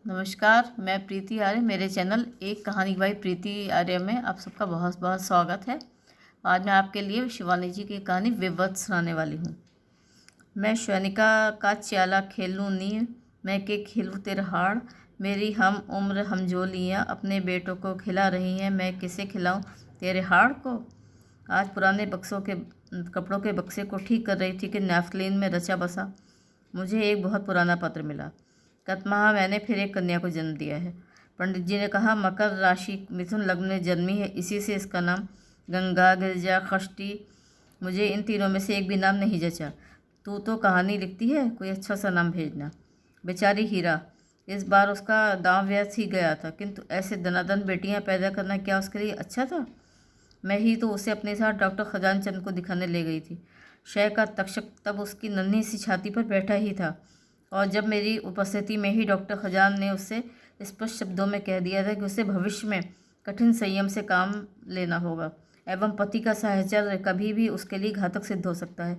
नमस्कार, मैं प्रीति आर्य। मेरे चैनल एक कहानी बाई प्रीति आर्य में आप सबका बहुत बहुत स्वागत है। आज मैं आपके लिए शिवानी जी की कहानी विवत सुनाने वाली हूँ। मैं श्वनिका का च्याला खेलूँ नी, मैं के खेलूँ तेरे हाड़, मेरी हम उम्र हमजोलियाँ अपने बेटों को खिला रही हैं, मैं किसे खिलाऊँ तेरे हाड़ को। आज पुराने कपड़ों के बक्से को ठीक कर रही थी कि नैफ्थलीन में रचा बसा मुझे एक बहुत पुराना पत्र मिला। गत माह मैंने फिर एक कन्या को जन्म दिया है। पंडित जी ने कहा मकर राशि मिथुन लग्न में जन्मी है, इसी से इसका नाम गंगा, गिरजा, खष्टी। मुझे इन तीनों में से एक भी नाम नहीं जचा। तू तो कहानी लिखती है, कोई अच्छा सा नाम भेजना। बेचारी हीरा, इस बार उसका दांव व्यर्थ ही गया था, किंतु ऐसे दनादन बेटियां पैदा करना क्या उसके लिए अच्छा था। मैं ही तो उसे अपने साथ डॉक्टर खजान चंद को दिखाने ले गई थी। शय का तक्षक तब उसकी नन्ही सी छाती पर बैठा ही था, और जब मेरी उपस्थिति में ही डॉक्टर खजान ने उससे स्पष्ट शब्दों में कह दिया था कि उसे भविष्य में कठिन संयम से काम लेना होगा एवं पति का साहचर्य कभी भी उसके लिए घातक सिद्ध हो सकता है,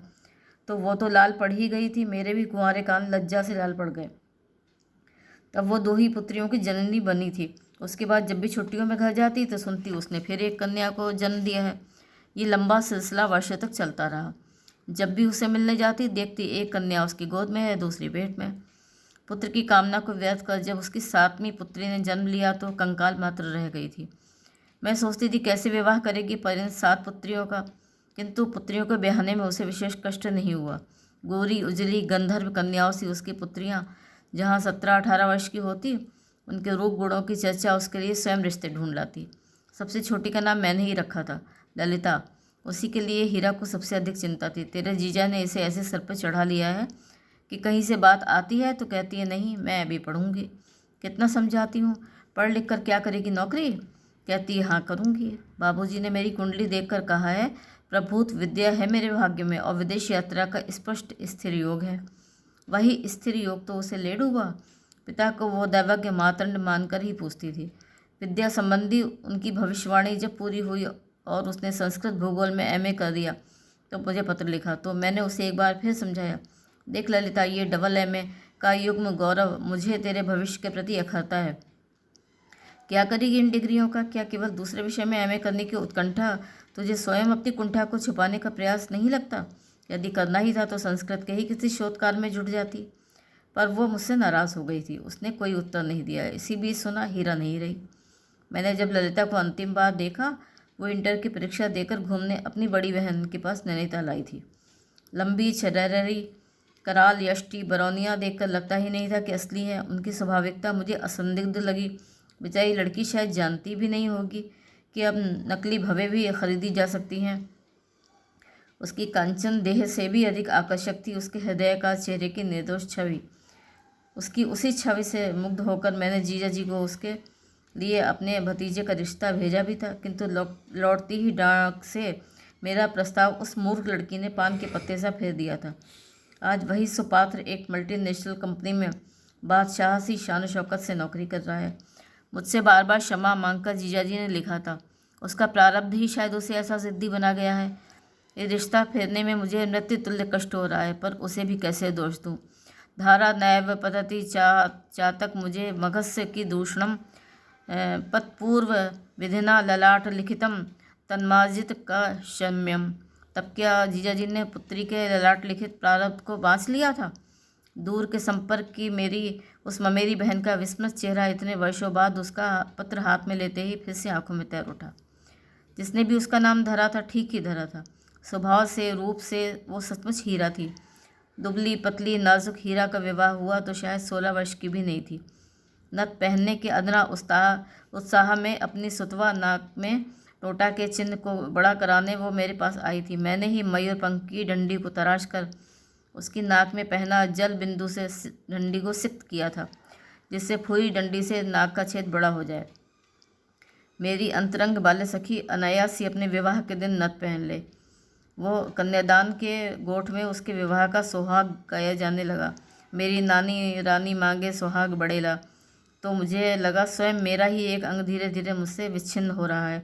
तो वो तो लाल पड़ ही गई थी। मेरे भी कुंवारे कान लज्जा से लाल पड़ गए। तब वो दो ही पुत्रियों की जननी बनी थी। उसके बाद जब भी छुट्टियों में घर जाती तो सुनती उसने फिर एक कन्या को जन्म दिया है। ये लंबा सिलसिला वर्षों तक चलता रहा। जब भी उसे मिलने जाती देखती एक कन्या उसकी गोद में है, दूसरी पेट में। पुत्र की कामना को व्यर्थ कर जब उसकी 7वीं पुत्री ने जन्म लिया तो कंकाल मात्र रह गई थी। मैं सोचती थी कैसे विवाह करेगी पर इन 7 पुत्रियों का, किंतु पुत्रियों को ब्याहने में उसे विशेष कष्ट नहीं हुआ। गोरी उजली गंधर्व कन्याओं से उसकी पुत्रियां जहाँ 17-18 वर्ष की होती, उनके रूप गुणों की चर्चा उसके लिए स्वयं रिश्ते ढूंढ लाती। सबसे छोटी का नाम मैंने ही रखा था, ललिता। उसी के लिए हीरा को सबसे अधिक चिंता थी। तेरे जीजा ने इसे ऐसे सर पर चढ़ा लिया है कि कहीं से बात आती है तो कहती है नहीं, मैं अभी पढ़ूंगी। कितना समझाती हूँ, पढ़ लिख कर क्या करेगी, नौकरी? कहती है हाँ करूँगी। बाबूजी ने मेरी कुंडली देखकर कहा है प्रभुत विद्या है मेरे भाग्य में और विदेश यात्रा का स्पष्ट स्थिर योग है। वही स्थिर योग तो उसे ले डूबा। पिता को वो दैवज्ञ मातंड मानकर ही पूछती थी। विद्या संबंधी उनकी भविष्यवाणी जब पूरी हुई और उसने संस्कृत भूगोल में एमए कर दिया तो मुझे पत्र लिखा, तो मैंने उसे एक बार फिर समझाया, देख ललिता, ये डबल एमए का युग्म गौरव मुझे तेरे भविष्य के प्रति अखरता है। क्या करेगी इन डिग्रियों का? क्या केवल दूसरे विषय में एमए करने की उत्कंठा तुझे स्वयं अपनी कुंठा को छुपाने का प्रयास नहीं लगता? यदि करना ही था तो संस्कृत के ही किसी शोध कार्य में जुट जाती। पर वो मुझसे नाराज़ हो गई थी। उसने कोई उत्तर नहीं दिया। इसी बीच सुना हीरा नहीं रही। मैंने जब ललिता को अंतिम बार देखा, वो इंटर की परीक्षा देकर घूमने अपनी बड़ी बहन के पास नैनीताल आई थी। लंबी छरहरी कराल यष्टि बरौनियाँ देखकर लगता ही नहीं था कि असली है। उनकी स्वाभाविकता मुझे असंदिग्ध लगी। बेचारी लड़की शायद जानती भी नहीं होगी कि अब नकली भवें भी खरीदी जा सकती हैं। उसकी कांचन देह से भी अधिक आकर्षक थी उसके हृदय का चेहरे की निर्दोष छवि। उसकी उसी छवि से मुग्ध होकर मैंने जीजा जी को उसके लिए अपने भतीजे का रिश्ता भेजा भी था, किंतु लौटती ही डाक से मेरा प्रस्ताव उस मूर्ख लड़की ने पान के पत्ते सा फेर दिया था। आज वही सुपात्र एक मल्टीनेशनल कंपनी में बादशाह सी शान शौकत से नौकरी कर रहा है। मुझसे बार बार क्षमा मांगकर जीजाजी ने लिखा था। उसका प्रारब्ध ही शायद उसे ऐसा ज़िद्दी बना गया है। ये रिश्ता फेरने में मुझे मृत्यु तुल्य कष्ट हो रहा है, पर उसे भी कैसे दोष दूँ। धारा नैव पतति चातक मुझे मगस्य की दूषणम पत्पूर्व विधिना ललाट लिखितम तन्मार्जित का शम्यम। तब क्या जीजाजी ने पुत्री के ललाट लिखित प्रारब्ध को बाँच लिया था? दूर के संपर्क की मेरी उस ममेरी बहन का विस्मृत चेहरा इतने वर्षों बाद उसका पत्र हाथ में लेते ही फिर से आंखों में तैर उठा। जिसने भी उसका नाम धरा था ठीक ही धरा था। स्वभाव से, रूप से वो सचमुच हीरा थी। दुबली पतली नाजुक हीरा का विवाह हुआ तो शायद 16 वर्ष की भी नहीं थी। नथ पहनने के अदना उत्साह में अपनी सुतवा नाक में टोटा के चिन्ह को बड़ा कराने वो मेरे पास आई थी। मैंने ही मयूर पंख की डंडी को तराश कर उसकी नाक में पहना जल बिंदु से डंडी को सिक्त किया था, जिससे पूरी डंडी से नाक का छेद बड़ा हो जाए। मेरी अंतरंग बाल्य सखी अनायास ही अपने विवाह के दिन नथ पहन ले। वो कन्यादान के गोठ में उसके विवाह का सुहाग गाया जाने लगा। मेरी नानी रानी मांगे सुहाग बड़ेला, तो मुझे लगा स्वयं मेरा ही एक अंग धीरे धीरे मुझसे विच्छिन्न हो रहा है।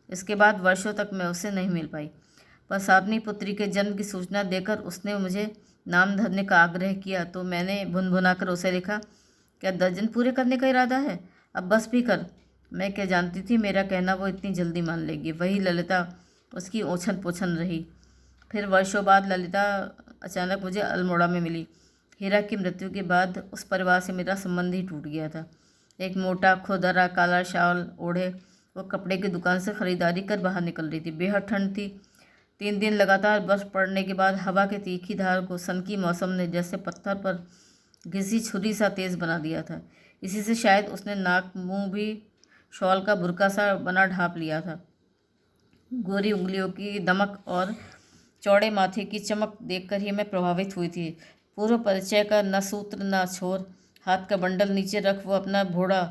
इसके बाद वर्षों तक मैं उससे नहीं मिल पाई, पर 7वीं पुत्री के जन्म की सूचना देकर उसने मुझे नाम धरने का आग्रह किया, तो मैंने भुनभुनाकर उसे लिखा क्या दर्जन पूरे करने का इरादा है? अब बस भी कर। मैं क्या जानती थी मेरा कहना वो इतनी जल्दी मान लेगी। वही ललिता उसकी ओछन पोछन रही। फिर वर्षों बाद ललिता अचानक मुझे अल्मोड़ा में मिली। हीरा की मृत्यु के बाद उस परिवार से मेरा संबंध ही टूट गया था। एक मोटा खुरदरा काला शाल ओढ़े वो कपड़े की दुकान से खरीदारी कर बाहर निकल रही थी। बेहद ठंड थी। 3 दिन लगातार बर्फ पड़ने के बाद हवा के तीखी धार को सनकी मौसम ने जैसे पत्थर पर घिसी छुरी सा तेज बना दिया था। इसी से शायद उसने नाक मुंह भी शॉल का बुरका सा बना ढाँप लिया था। गोरी उंगलियों की दमक और चौड़े माथे की चमक देखकर ही मैं प्रभावित हुई थी। पूर्व परिचय का न सूत्र न छोर। हाथ का बंडल नीचे रख वो अपना भोड़ा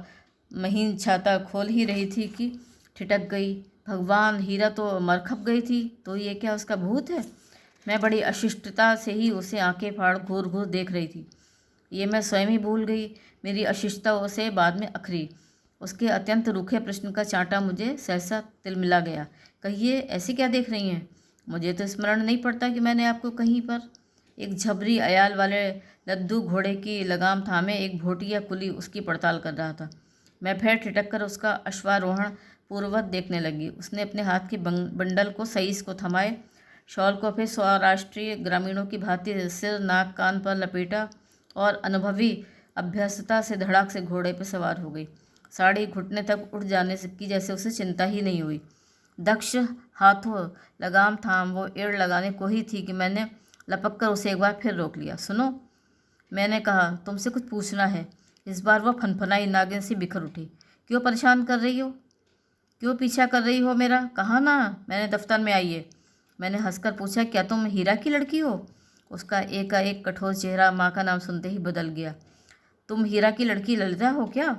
महीन छाता खोल ही रही थी कि ठिठक गई। भगवान, हीरा तो मर खप गई थी, तो ये क्या उसका भूत है? मैं बड़ी अशिष्टता से ही उसे आंखें फाड़ घूर घूर देख रही थी। ये मैं स्वयं ही भूल गई। मेरी अशिष्टता उसे बाद में अखरी। उसके अत्यंत रूखे प्रश्न का चांटा मुझे सहसा तिलमिला गया। कहिए, ऐसी क्या देख रही हैं? मुझे तो स्मरण नहीं पड़ता कि मैंने आपको कहीं पर। एक झबरी अयाल वाले लद्दू घोड़े की लगाम थामे एक भोटिया कुली उसकी पड़ताल कर रहा था। मैं फिर ठिठक कर उसका अश्वारोहण पूर्ववत देखने लगी। उसने अपने हाथ के बंडल को सईस को थमाए, शॉल को फिर स्वराष्ट्रीय ग्रामीणों की भांति सिर नाक कान पर लपेटा और अनुभवी अभ्यस्तता से धड़ाक से घोड़े पर सवार हो गई। साड़ी घुटने तक उठ जाने की जैसे उसे चिंता ही नहीं हुई। दक्ष हाथों लगाम थाम वो एड़ लगाने को ही थी कि मैंने लपक कर उसे एक बार फिर रोक लिया। सुनो, मैंने कहा, तुमसे कुछ पूछना है। इस बार वह फनफनाई नागिन सी बिखर उठी। क्यों परेशान कर रही हो? क्यों पीछा कर रही हो मेरा? कहा ना मैंने दफ्तर में आइए। मैंने हंसकर पूछा, क्या तुम हीरा की लड़की हो? उसका एकाएक कठोर चेहरा माँ का नाम सुनते ही बदल गया। तुम हीरा की लड़की ललिता हो क्या?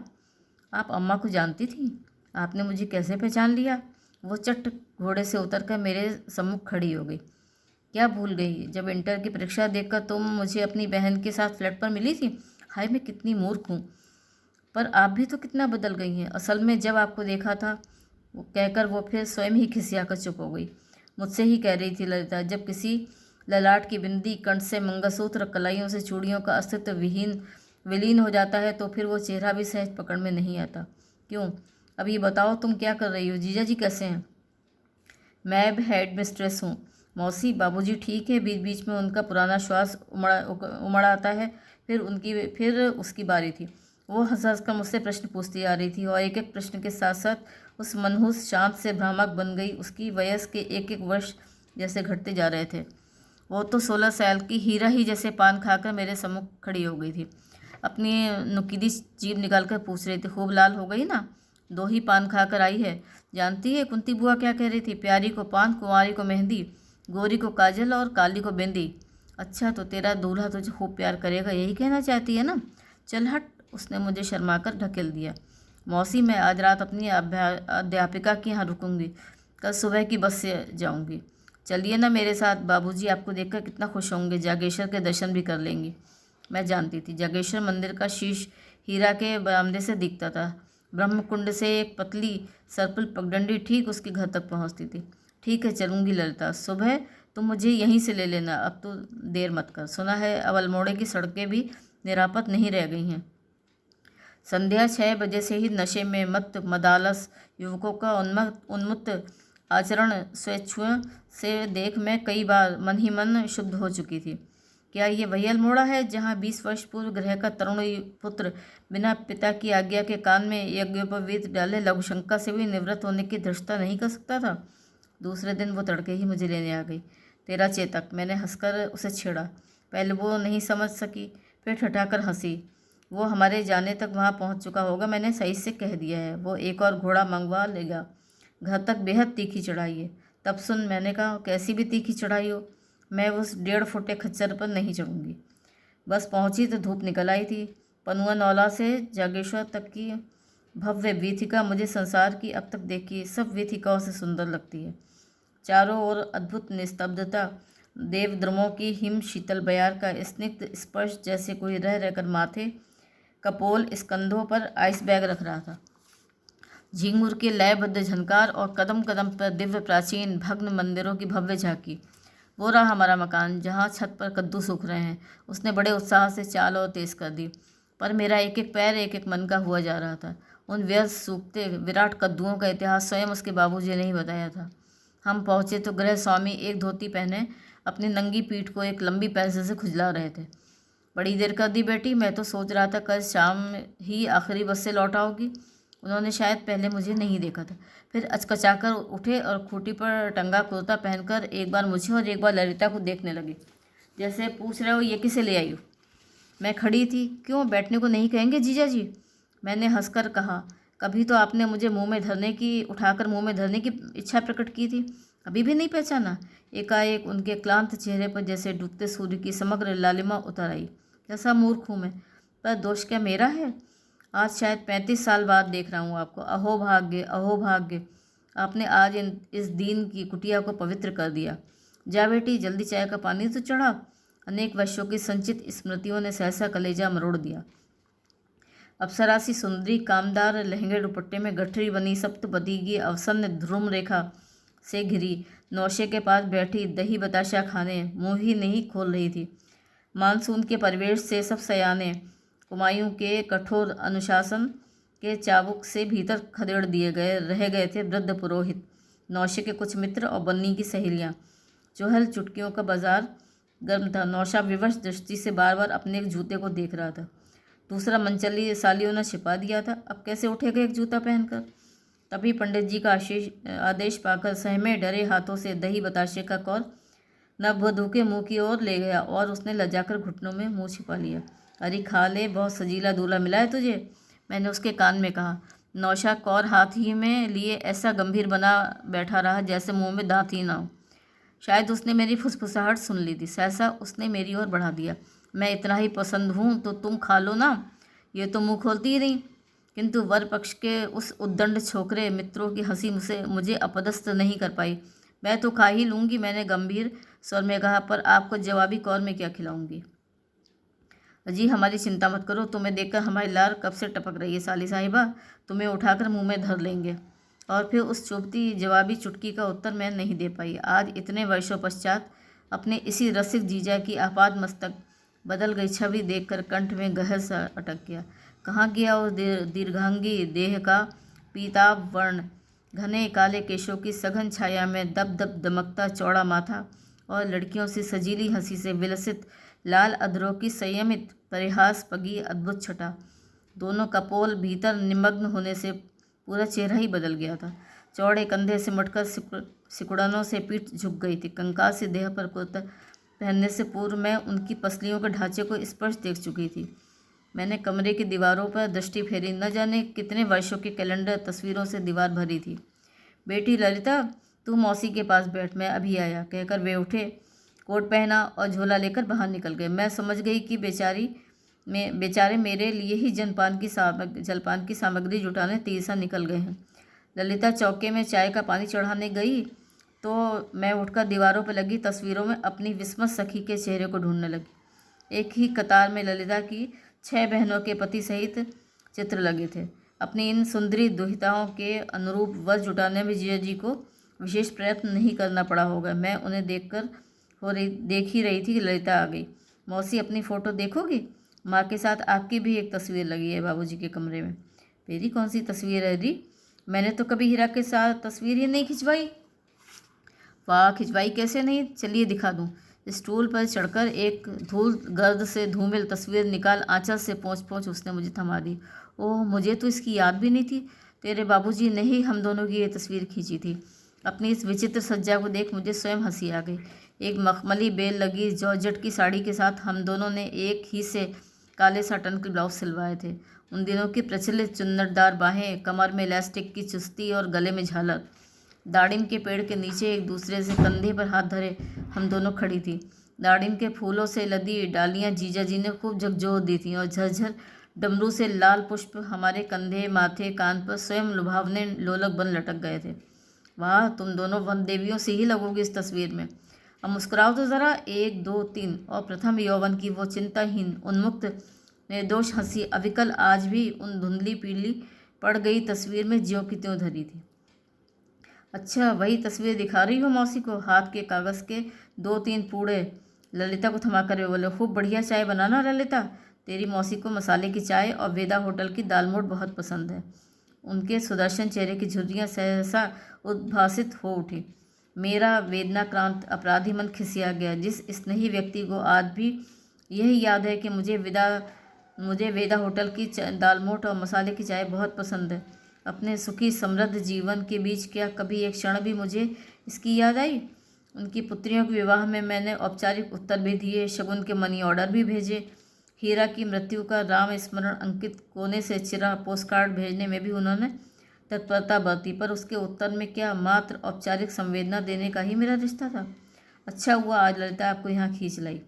आप अम्मा को जानती थी? आपने मुझे कैसे पहचान लिया? वो चट घोड़े से उतरकर मेरे सम्मुख खड़ी हो गई। क्या भूल गई? जब इंटर की परीक्षा देखकर तुम मुझे अपनी बहन के साथ फ्लैट पर मिली थी। हाय, मैं कितनी मूर्ख हूँ। पर आप भी तो कितना बदल गई हैं। असल में जब आपको देखा था, वो कहकर वो फिर स्वयं ही खिसियाकर चुप हो गई। मुझसे ही कह रही थी ललिता, जब किसी ललाट की बिंदी, कंठ से मंगलसूत्र, कलाइयों से चूड़ियों का अस्तित्व विलीन हो जाता है तो फिर वो चेहरा भी सहज पकड़ में नहीं आता। क्यों? अब ये बताओ, तुम क्या कर रही हो? जीजा जी कैसे हैं? मैं अब हेड मिस्ट्रेस हूँ। मौसी, बाबूजी ठीक है। बीच बीच में उनका पुराना श्वास उमड़ आता है। फिर उसकी बारी थी। वो हंस हंस कर मुझसे प्रश्न पूछती आ रही थी और एक एक प्रश्न के साथ साथ उस मनहूस शांत से भ्रामक बन गई। उसकी वयस के एक एक वर्ष जैसे घटते जा रहे थे। वो तो 16 साल की हीरा ही जैसे पान खाकर मेरे सम्मुख खड़ी हो गई थी। अपनी नुकीली जीभ निकाल कर पूछ रही थी, खूब लाल हो गई ना? 2 ही पान खाकर आई है। जानती है कुंती बुआ क्या कह रही थी? प्यारी को पान, कुंवारी को मेहंदी, गोरी को काजल और काली को बिंदी। अच्छा, तो तेरा दूल्हा तुझे खूब प्यार करेगा, यही कहना चाहती है ना? चल हट, उसने मुझे शर्माकर ढकेल दिया। मौसी, मैं आज रात अपनी अध्यापिका के यहाँ रुकूंगी। कल सुबह की बस से जाऊंगी। चलिए ना मेरे साथ। बाबूजी आपको देखकर कितना खुश होंगे। जागेश्वर के दर्शन भी कर लेंगी। मैं जानती थी जागेश्वर मंदिर का शीश हीरा के बरामदे से दिखता था। ब्रह्मकुंड से एक पतली सर्पिल पगडंडी ठीक उसके घर तक पहुंचती थी। ठीक है, चलूंगी ललिता। सुबह तुम मुझे यहीं से ले लेना। अब तो देर मत कर। सुना है अब अल्मोड़े की सड़कें भी निरापद नहीं रह गई हैं। संध्या 6 बजे से ही नशे में मत मदालस युवकों का उन्मत्त आचरण स्वेच्छुओं से देख मैं कई बार मन ही मन शुद्ध हो चुकी थी। क्या ये वही अल्मोड़ा है जहाँ 20 वर्ष पूर्व ग्रह का तरुण पुत्र बिना पिता की आज्ञा के कान में यज्ञोपवीत डाले लघुशंका से भी निवृत्त होने की धृष्टता नहीं कर सकता था? दूसरे दिन वो तड़के ही मुझे लेने आ गई। तेरा चेतक, मैंने हंसकर उसे छेड़ा। पहले वो नहीं समझ सकी, फिर ठठाकर हंसी। वो हमारे जाने तक वहाँ पहुँच चुका होगा, मैंने सही से कह दिया है। वो एक और घोड़ा मंगवा लेगा। घर तक बेहद तीखी चढ़ाई है। तब सुन, मैंने कहा, कैसी भी तीखी चढ़ाई हो, मैं उस 1.5 फुटे खच्चर पर नहीं चढ़ूँगी। बस पहुँची तो धूप निकल आई थी। पनुआ नौला से जागेश्वर तक की भव्य वीथिका मुझे संसार की अब तक देखी सब वीथिकाओं से सुंदर लगती है। चारों ओर अद्भुत निस्तब्धता, देवद्रुमों की हिम शीतल बयार का स्निग्ध स्पर्श जैसे कोई रह रहकर माथे कपोल स्कंधों पर आइस बैग रख रहा था। झिंगुर के लयबद्ध झनकार और कदम कदम पर दिव्य प्राचीन भग्न मंदिरों की भव्य झांकी। वो रहा हमारा मकान, जहाँ छत पर कद्दू सूख रहे हैं। उसने बड़े उत्साह से चाल और तेज कर दी। पर मेरा एक एक पैर एक एक मन का हुआ जा रहा था। उन व्यर्थ सूखते विराट कद्दुओं का इतिहास स्वयं उसके बाबूजी ने ही बताया था। हम पहुँचे तो गृह स्वामी एक धोती पहने अपनी नंगी पीठ को एक लंबी पेंसिल से खुजला रहे थे। बड़ी देर कर दी बेटी, मैं तो सोच रहा था कल शाम ही आखिरी बस से लौट आओगी। उन्होंने शायद पहले मुझे नहीं देखा था। फिर अचकचाकर उठे और खूंटी पर टंगा कुर्ता पहनकर एक बार मुझे और एक बार ललिता को देखने लगे, जैसे पूछ रहे हो ये किसे ले आई हो। मैं खड़ी थी। क्यों, बैठने को नहीं कहेंगे जीजा जी? मैंने हंसकर कहा, कभी तो आपने मुझे उठाकर मुंह में धरने की इच्छा प्रकट की थी, अभी भी नहीं पहचाना? एकाएक उनके क्लांत चेहरे पर जैसे डूबते सूर्य की समग्र लालिमा उतर आई। कैसा मूर्ख हूँ मैं, पर दोष क्या मेरा है? आज शायद 35 साल बाद देख रहा हूँ आपको। अहो भाग्य, अहो भाग्य, आपने आज इस दीन की कुटिया को पवित्र कर दिया। जा बेटी, जल्दी चाय का पानी तो चढ़ा। अनेक वर्षों की संचित स्मृतियों ने सहसा कलेजा मरोड़ दिया। अप्सरासी सुंदरी कामदार लहंगे दुपट्टे में गठरी बनी सप्तपदी की अवसन्न ध्रुम रेखा से घिरी नौशे के पास बैठी दही बताशा खाने मुँह ही नहीं खोल रही थी। मानसून के परिवेश से सब सयाने हुमायूं के कठोर अनुशासन के चाबुक से भीतर खदेड़ दिए रह गए थे वृद्ध पुरोहित, नौशे के कुछ मित्र और बन्नी की सहेलियाँ। चोहल चुटकियों का बाजार गर्म था। नौशा विवश दृष्टि से बार बार अपने एक जूते को देख रहा था। दूसरा मंचली सालियों ने छिपा दिया था, अब कैसे उठेगा एक जूता पहनकर? तभी पंडित जी का आदेश पाकर सहमे डरे हाथों से दही बताशे का कौर नववधू के मुंह की ओर ले गया और उसने लजाकर घुटनों में मुंह छिपा लिया। अरे खा ले, बहुत सजीला दूल्हा मिला है तुझे, मैंने उसके कान में कहा। नौशा कौर हाथ ही में लिए ऐसा गंभीर बना बैठा रहा जैसे मुंह में दांत ही ना हो। शायद उसने मेरी फुसफुसाहट सुन ली थी। सहसा उसने मेरी ओर बढ़ा दिया। मैं इतना ही पसंद हूँ तो तुम खा लो ना, ये तो मुँह खोलती ही नहीं। किंतु वर पक्ष के उस उद्दंड छोकरे मित्रों की हंसी मुझे अपदस्थ नहीं कर पाई। मैं तो खा ही लूँगी, मैंने गंभीर स्वर में कहा, पर आपको जवाबी कौर में क्या खिलाऊंगी? जी हमारी चिंता मत करो, तुम्हें देखकर हमारी लार कब से टपक रही है साली साहिबा, तुम्हें उठाकर मुंह में धर लेंगे। और फिर उस चुभती जवाबी चुटकी का उत्तर मैं नहीं दे पाई। आज इतने वर्षों पश्चात अपने इसी रसिक जीजा की आपाद मस्तक बदल गई छवि देखकर कंठ में गहर सा अटक गया। कहाँ गया उस दीर्घांगी देह का पीताभ वर्ण, घने काले केशों की सघन छाया में दब दब दमकता चौड़ा माथा और लड़कियों से सजीली हंसी से विलसित लाल अधरों की संयमित परिहास पगी अद्भुत छटा। दोनों कपोल भीतर निमग्न होने से पूरा चेहरा ही बदल गया था। चौड़े कंधे से मटकर सिकुड़नों से पीठ झुक गई थी। कंकाल से देह पर कुर्ता पहनने से पूर्व मैं उनकी पसलियों के ढांचे को स्पर्श देख चुकी थी। मैंने कमरे की दीवारों पर दृष्टि फेरी, न जाने कितने वर्षों के कैलेंडर तस्वीरों से दीवार भरी थी। बेटी ललिता, तू मौसी के पास बैठ, मैं अभी आया, कहकर वे उठे, कोट पहना और झोला लेकर बाहर निकल गए। मैं समझ गई कि बेचारे मेरे लिए ही जलपान की सामग्री जुटाने तीसरा निकल गए हैं। ललिता चौके में चाय का पानी चढ़ाने गई तो मैं उठकर दीवारों पर लगी तस्वीरों में अपनी विस्मत सखी के चेहरे को ढूंढने लगी। एक ही कतार में ललिता की 6 बहनों के पति सहित चित्र लगे थे। अपनी इन सुंदरी दुहिताओं के अनुरूप वर जुटाने में जीजा जी को विशेष प्रयत्न नहीं करना पड़ा होगा। मैं उन्हें देख ही रही थी कि ललिता आ गई। मौसी, अपनी फ़ोटो देखोगी? माँ के साथ आपकी भी एक तस्वीर लगी है बाबूजी के कमरे में। मेरी कौन सी तस्वीर है री? मैंने तो कभी हीरा के साथ तस्वीर ही नहीं खिंचवाई। वाह, खिंचवाई कैसे नहीं, चलिए दिखा दूँ। स्टूल पर चढ़कर एक धूल गर्द से धूमिल तस्वीर निकाल आंचल से पोंछ उसने मुझे थमा दी। ओह, मुझे तो इसकी याद भी नहीं थी। तेरे बाबूजी ने ही हम दोनों की ये तस्वीर खींची थी। अपनी इस विचित्र सज्जा को देख मुझे स्वयं हंसी आ गई। एक मखमली बेल लगी जॉर्जेट की साड़ी के साथ हम दोनों ने एक ही से काले साटन के ब्लाउज सिलवाए थे। उन दिनों की प्रचलित चुन्नटदार बाहें, कमर में इलास्टिक की चुस्ती और गले में झालर। दाड़िम के पेड़ के नीचे एक दूसरे से कंधे पर हाथ धरे हम दोनों खड़ी थी। दाड़िम के फूलों से लदी डालियां जीजा जी ने खूब झकझोर दी थीं और झरझर डमरू से लाल पुष्प हमारे कंधे, माथे, कान पर स्वयं लुभावने लोलक बन लटक गए थे। वाह, तुम दोनों वन देवियों से ही लगोगी इस तस्वीर में। अब मुस्कुराओ तो ज़रा, 1 2 3। और प्रथम यौवन की वो चिंताहीन उन्मुक्त निर्दोष हंसी अविकल आज भी उन धुंधली पीली पड़ गई तस्वीर में ज्यों की त्यों धरी थी। अच्छा, वही तस्वीर दिखा रही हो मौसी को? हाथ के कागज़ के 2-3 पूड़े ललिता को थमाकर वे बोले, खूब बढ़िया चाय बनाना ललिता, तेरी मौसी को मसाले की चाय और वेदा होटल की दाल मोठ बहुत पसंद है। उनके सुदर्शन चेहरे की झुर्रियाँ सहसा उद्भासित हो उठी। मेरा वेदनाक्रांत अपराधी मन खिसिया गया। जिस स्नेही व्यक्ति को आज भी यही याद है कि मुझे वेदा होटल की दाल मोठ और मसाले की चाय बहुत पसंद है, अपने सुखी समृद्ध जीवन के बीच क्या कभी एक क्षण भी मुझे इसकी याद आई? उनकी पुत्रियों के विवाह में मैंने औपचारिक उत्तर भी दिए, शगुन के मनी ऑर्डर भी भेजे। हीरा की मृत्यु का राम स्मरण अंकित कोने से चिरा पोस्टकार्ड भेजने में भी उन्होंने तत्परता बरती, पर उसके उत्तर में क्या मात्र औपचारिक संवेदना देने का ही मेरा रिश्ता था? अच्छा हुआ आज ललिता आपको यहाँ खींच लाई।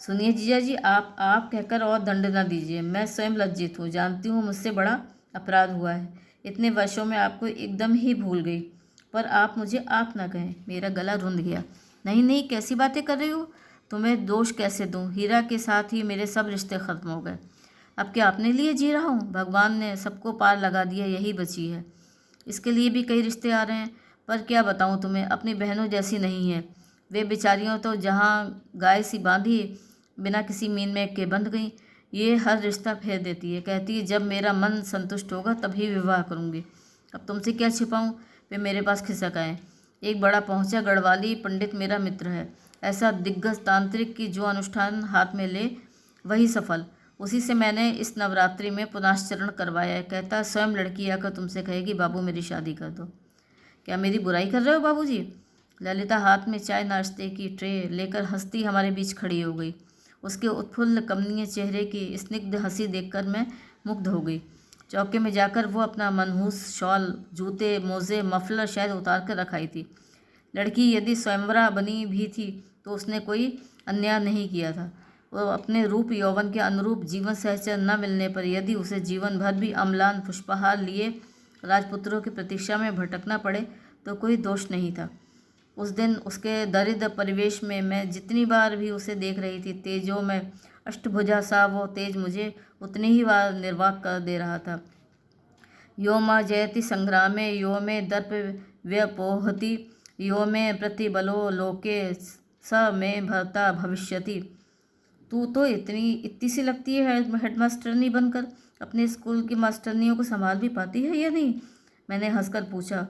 सुनिए जीजा जी, आप कहकर और दंड न दीजिए। मैं स्वयं लज्जित हूँ, जानती हूँ मुझसे बड़ा अपराध हुआ है। इतने वर्षों में आपको एकदम ही भूल गई, पर आप मुझे आप ना कहें। मेरा गला रुंध गया। नहीं नहीं, कैसी बातें कर रही हो? तुम्हें दोष कैसे दूँ? हीरा के साथ ही मेरे सब रिश्ते खत्म हो गए। अब क्या अपने लिए जी रहा हूँ? भगवान ने सबको पार लगा दिया, यही बची है। इसके लिए भी कई रिश्ते आ रहे हैं, पर क्या बताऊँ तुम्हें, अपनी बहनों जैसी नहीं है। वे बेचारियों तो जहाँ गाय सी बांधी बिना किसी मीन में के बंध गई। ये हर रिश्ता फेर देती है, कहती है जब मेरा मन संतुष्ट होगा तभी विवाह करूँगी। अब तुमसे क्या छिपाऊँ? वे मेरे पास खिसक आए। एक बड़ा पहुँचा गढ़वाली पंडित मेरा मित्र है, ऐसा दिग्गज तांत्रिक कि जो अनुष्ठान हाथ में ले वही सफल। उसी से मैंने इस नवरात्रि में पुनश्चरण करवाया है। कहता स्वयं लड़की आकर तुमसे कहेगी बाबू मेरी शादी कर दो। क्या मेरी बुराई कर रहे हो बाबूजी? ललिता हाथ में चाय नाश्ते की ट्रे लेकर हंसती हमारे बीच खड़ी हो गई। उसके उत्फुल्ल कमनीय चेहरे की स्निग्ध हंसी देखकर मैं मुग्ध हो गई। चौके में जाकर वो अपना मनहूस शॉल, जूते, मोजे, मफलर शायद उतार कर रखाई थी। लड़की यदि स्वयंवरा बनी भी थी तो उसने कोई अन्याय नहीं किया था। वो अपने रूप यौवन के अनुरूप जीवन सहचर न मिलने पर यदि उसे जीवन भर भी अम्लान पुष्पहार लिए राजपुत्रों की प्रतीक्षा में भटकना पड़े तो कोई दोष नहीं था। उस दिन उसके दरिद्र परिवेश में मैं जितनी बार भी उसे देख रही थी, तेजों में अष्टभुजा सा वो तेज मुझे उतनी ही बार निर्वाक कर दे रहा था। यो माँ जयति संग्रामे यो में दर्प व्यपोहति यो में प्रतिबलो लोके स में भरता भविष्यति। तू तो इतनी सी लगती है हेडमास्टरनी बनकर, अपने स्कूल की मास्टरनियों को संभाल भी पाती है या नहीं? मैंने हंसकर पूछा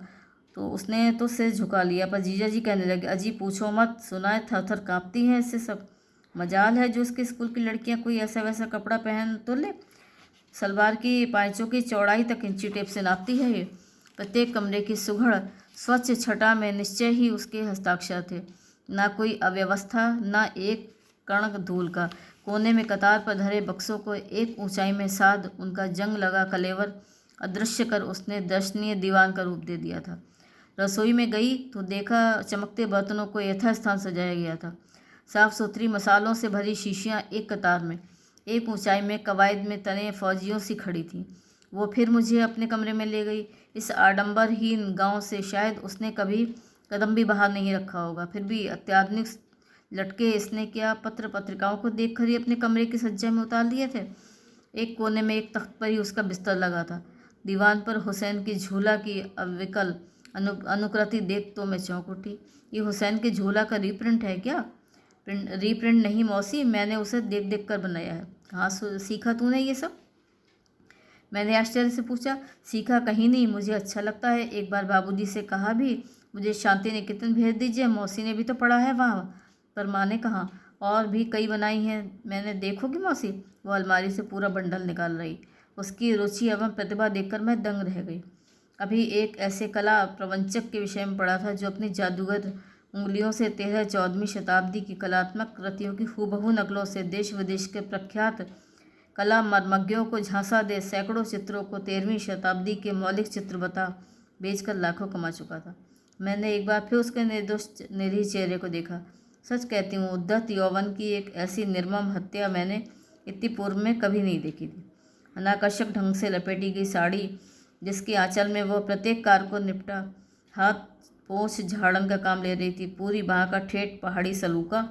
तो उसने तो सिर झुका लिया, पर जीजा जी कहने लगे अजी पूछो मत, सुनाए थर थर काँपती हैं इससे सब। मजाल है जो उसके स्कूल की लड़कियां कोई ऐसा वैसा कपड़ा पहन तो ले, सलवार की पाँचों की चौड़ाई तक इंची टेप से नापती है ये। प्रत्येक कमरे की सुघड़ स्वच्छ छटा में निश्चय ही उसके हस्ताक्षर थे, ना कोई अव्यवस्था, ना एक कण धूल का। कोने में कतार पर धरे बक्सों को एक ऊंचाई में साध उनका जंग लगा कलेवर अदृश्य कर उसने दर्शनीय दीवान का रूप दे दिया था। रसोई में गई तो देखा चमकते बर्तनों को यथास्थान सजाया गया था। साफ सुथरी मसालों से भरी शीशियाँ एक कतार में एक ऊंचाई में कवायद में तने फौजियों सी खड़ी थीं। वो फिर मुझे अपने कमरे में ले गई। इस आडंबरहीन गांव से शायद उसने कभी कदम भी बाहर नहीं रखा होगा, फिर भी अत्याधुनिक लटके इसने क्या पत्र पत्रिकाओं को देखकर ही अपने कमरे की सज्जा में उतार लिए थे। एक कोने में एक तख्त पर ही उसका बिस्तर लगा था। दीवान पर हुसैन की झूला की अविकल अनुकृति देख तो मैं चौंक उठी। ये हुसैन के झूला का रीप्रिंट है क्या? रीप्रिंट नहीं मौसी, मैंने उसे देख देख कर बनाया है। कहाँ सीखा तूने ये सब? मैंने आश्चर्य से पूछा। सीखा कहीं नहीं, मुझे अच्छा लगता है। एक बार बाबूजी से कहा भी मुझे शांति निकेतन भेज दीजिए, मौसी ने भी तो पढ़ा है वहाँ। पर माँ ने कहा और भी कई बनाई हैं मैंने, देखोगी मौसी? वो अलमारी से पूरा बंडल निकाल रही। उसकी रुचि एवं प्रतिभा देखकर मैं दंग रह गई। अभी एक ऐसे कला प्रवंचक के विषय में पढ़ा था जो अपनी जादूगर उंगलियों से 13-14वीं शताब्दी की कलात्मक कृतियों की हूबहू नकलों से देश विदेश के प्रख्यात कला मर्मज्ञों को झांसा दे सैकड़ों चित्रों को 13वीं शताब्दी के मौलिक चित्र बता बेचकर लाखों कमा चुका था। मैंने एक बार फिर उसके निर्दोष निरीह चेहरे को देखा। सच कहती हूँ, उद्धत यौवन की एक ऐसी निर्मम हत्या मैंने इतनी पूर्व में कभी नहीं देखी थी। अनाकर्षक ढंग से लपेटी गई साड़ी जिसकी आंचल में वह प्रत्येक कार को निपटा हाथ पोंछ झाड़न का काम ले रही थी, पूरी बाँह का ठेठ पहाड़ी सलूका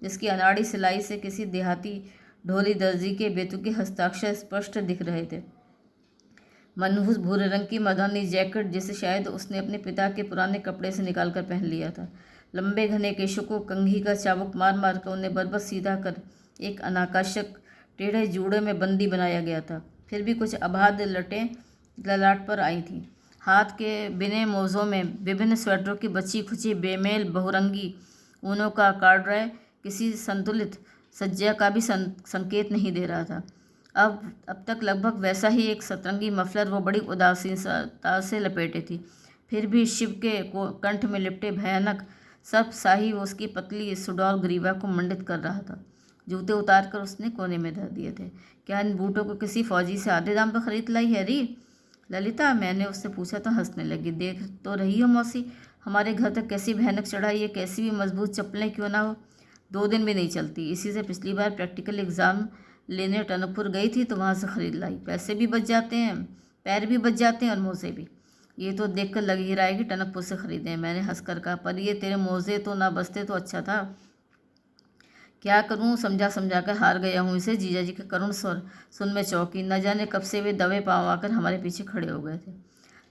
जिसकी अनाड़ी सिलाई से किसी देहाती ढोली दर्जी के बेतुके हस्ताक्षर स्पष्ट दिख रहे थे। मनहूस भूरे रंग की मर्दानी जैकेट जिसे शायद उसने अपने पिता के पुराने कपड़े से निकाल कर पहन लिया था। लंबे घने केशों को कंघी का चाबुक मार मार कर उन्हें बरबस सीधा कर एक अनाकर्षक टेढ़े जूड़े में बंदी बनाया गया था। फिर भी कुछ अबाध लटें ललाट पर आई थीं। हाथ के बिने मोज़ों में विभिन्न स्वेटरों की बची खुची बेमेल बहुरंगी ऊनों का कार्डराय किसी संतुलित सज्जा का भी संकेत नहीं दे रहा था। अब तक लगभग वैसा ही एक सतरंगी मफलर वो बड़ी उदासीनता से लपेटे थी। फिर भी शिव के कंठ में लिपटे भयानक सब शाही उसकी पतली सुडौल ग्रीवा को मंडित कर रहा था। जूते उतार कर उसने कोने में धर दिए थे। क्या इन बूटों को किसी फौजी से आधे दाम पर खरीद लाई है री ललिता? मैंने उससे पूछा तो हंसने लगी। देख तो रही हो मौसी, हमारे घर तक कैसी भयानक चढ़ाई है। कैसी भी मजबूत चप्पलें क्यों ना हो, 2 दिन भी नहीं चलती। इसी से पिछली बार प्रैक्टिकल एग्ज़ाम लेने टनकपुर गई थी तो वहाँ से ख़रीद लाई। पैसे भी बच जाते हैं, पैर भी बच जाते हैं और मोज़े भी। ये तो देखकर लग ही रहा है कि टनकपुर से ख़रीदें। मैंने हंसकर कहा, पर ये तेरे मोज़े तो ना बचते तो अच्छा था। क्या करूं, समझा समझा कर हार गया हूं इसे। जीजा जी के करुण स्वर सुन में चौंकी। न जाने कब से वे दबे पाँव आकर हमारे पीछे खड़े हो गए थे।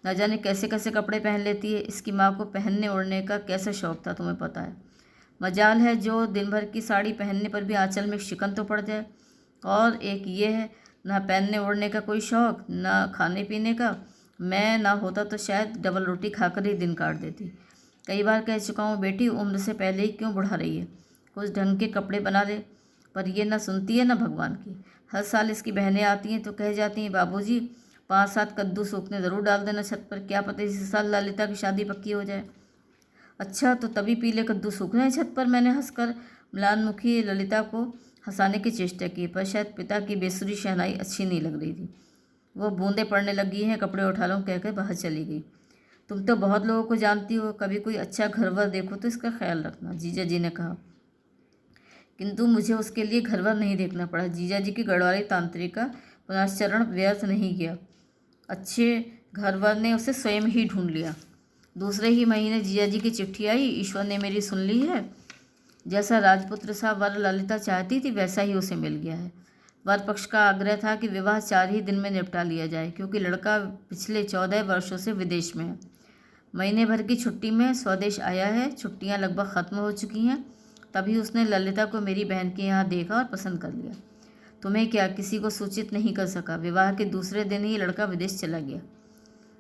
न जाने कैसे कैसे कपड़े पहन लेती है। इसकी माँ को पहनने ओढ़ने का कैसा शौक़ था, तुम्हें पता है। मजाल है जो दिन भर की साड़ी पहनने पर भी आंचल में शिकन तो पड़ जाए। और एक ये है, ना पहनने ओढ़ने का कोई शौक़, ना खाने पीने का। मैं ना होता तो शायद डबल रोटी खाकर ही दिन काट देती। कई बार कह चुका हूँ बेटी, उम्र से पहले ही क्यों बुढ़ा रही है, कुछ ढंग के कपड़े बना ले। पर ये ना सुनती है ना भगवान की। हर साल इसकी बहनें आती हैं तो कह जाती हैं, बाबूजी 5-7 कद्दू सूखने ज़रूर डाल देना छत पर। क्या पता इसी साल ललिता की शादी पक्की हो जाए। अच्छा तो तभी पीले कद्दू सूख रहे हैं छत पर। मैंने हंसकर म्लानमुखी ललिता को हंसाने की चेष्टा की, पर शायद पिता की बेसुरी शहनाई अच्छी नहीं लग रही थी। वो बूंदें पड़ने लगी हैं, कपड़े उठा लो कहकर बाहर चली गई। तुम तो बहुत लोगों को जानती हो, कभी कोई अच्छा घरवर देखो तो इसका ख्याल रखना, जीजा जी ने कहा। किंतु मुझे उसके लिए घरवर नहीं देखना पड़ा। जीजा जी की गढ़वाली तांत्रिक का पुनश्चरण व्यर्थ नहीं किया। अच्छे घरवर ने उसे स्वयं ही ढूंढ लिया। दूसरे ही महीने जीजा जी की चिट्ठी आई, ईश्वर ने मेरी सुन ली है। जैसा राजपुत्र सा वर ललिता चाहती थी वैसा ही उसे मिल गया है। वर पक्ष का आग्रह था कि विवाह 4 ही दिन में निपटा लिया जाए, क्योंकि लड़का पिछले 14 वर्षों से विदेश में है। महीने भर की छुट्टी में स्वदेश आया है। छुट्टियां लगभग ख़त्म हो चुकी हैं। तभी उसने ललिता को मेरी बहन के यहाँ देखा और पसंद कर लिया। तुम्हें क्या, किसी को सूचित नहीं कर सका। विवाह के दूसरे दिन ही लड़का विदेश चला गया।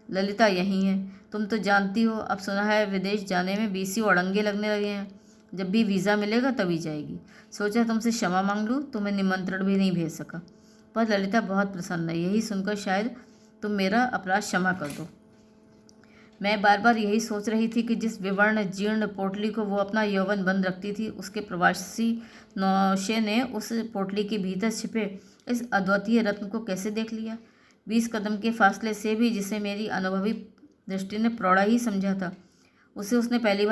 ललिता यहीं है, तुम तो जानती हो। अब सुना है विदेश जाने में 20 अड़ंगे लगने लगे हैं। जब भी वीज़ा मिलेगा तभी जाएगी। सोचा तुमसे क्षमा मांग लूँ, तुम्हें निमंत्रण भी नहीं भेज सका। पर ललिता बहुत प्रसन्न है। यही सुनकर शायद तुम मेरा अपराध क्षमा कर दो। मैं बार बार यही सोच रही थी कि जिस विवर्ण जीर्ण पोटली को वो अपना यौवन बंद रखती थी, उसके प्रवासी नौशे ने उस पोटली के भीतर छिपे इस अद्वितीय रत्न को कैसे देख लिया। 20 कदम के फासले से भी जिसे मेरी अनुभवी दृष्टि ने प्रौढ़ा ही समझा था, उसे उसने पहली बार